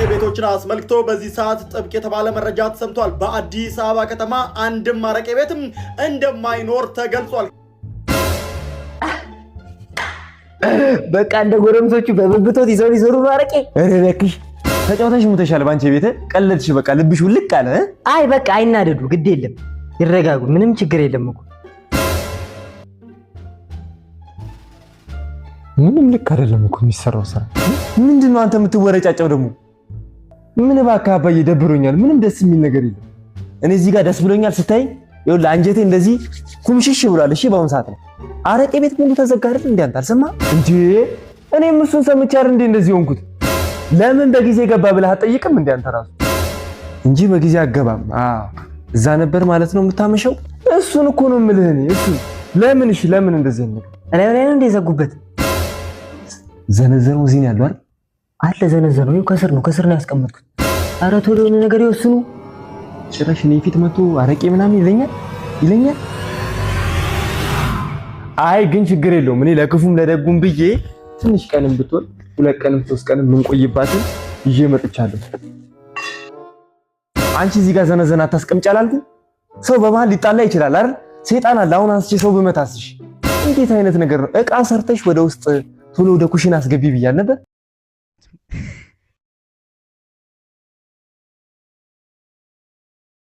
አረቄ ቤቶችን አስመልክቶ በዚህ ሰዓት ጥብቅ የተባለ መረጃ ተሰምቷል። በአዲስ አበባ ከተማ አንድም አረቄ ቤትም እንደማይኖር ተገልጿል። በቃ እንደ ጎረምሶቹ በብብቶት ይዘው ይዞሩ ነው አረቄ። እረክሽ ተጫውተሽ ሙተሻል። ባንቺ ቤት ቀለድሽ። በቃ ልብሽ ውልቅ አለ። አይ በቃ አይናደዱ፣ ግድ የለም ይረጋጉ፣ ምንም ችግር የለም እኮ። ምንም ልክ አይደለም እኮ የሚሰራው ስራ። ምንድነው አንተ የምትወረጫጨው ደግሞ? ምን እባክህ አባዬ ደብሮኛል። ምንም ደስ የሚል ነገር የለም። እኔ እዚህ ጋር ደስ ብሎኛል ስታይ፣ ይኸውልህ አንጀቴ እንደዚህ ኩምሽሽ ብሏል። እሺ በአሁን ሰዓት ነው አረቄ ቤት ሙሉ ተዘጋ አይደል? እንዴ አንተ አልሰማህም እንዴ? እኔም እሱን ሰምቼ አይደል እንዴ እንደዚህ ሆንኩት። ለምን በጊዜ ገባ ብለህ አትጠይቅም እንዴ አንተ ራሱ? እንጂ በጊዜ አገባም። እዛ ነበር ማለት ነው የምታመሸው። እሱን እኮ ነው የምልህ እኔ። እሱ ለምን እሺ፣ ለምን እንደዚህ ነው? ላይ ነው እንደ ዘጉበት። ዘነዘነው እዚህ ነው ያለው አይደል? አለ ዘነዘነው። ይኸው ከስር ነው ያስቀመጥኩት። ኧረ ቶሎ የሆነ ነገር ይወስኑ። ጭራሽ እኔ ፊት መጥቶ አረቄ ምናምን ይለኛል። አይ ግን ችግር የለውም። እኔ ለክፉም ለደጉም ብዬ ትንሽ ቀንም ብትሆን 2 ቀንም 3 ቀንም የምንቆይባትን ይዤ መጥቻለሁ። አንቺ እዚህ ጋር ዘነዘና አታስቀምጪ አላልኩም? ሰው በመሃል ሊጣላ ይችላል አይደል? ሰይጣን አለ። አሁን አንስቼ ሰው ብመታስሽ እንዴት አይነት ነገር ነው? ዕቃ ሰርተሽ ወደ ውስጥ ቶሎ ወደ ኩሽና አስገቢ ብያል ነበር።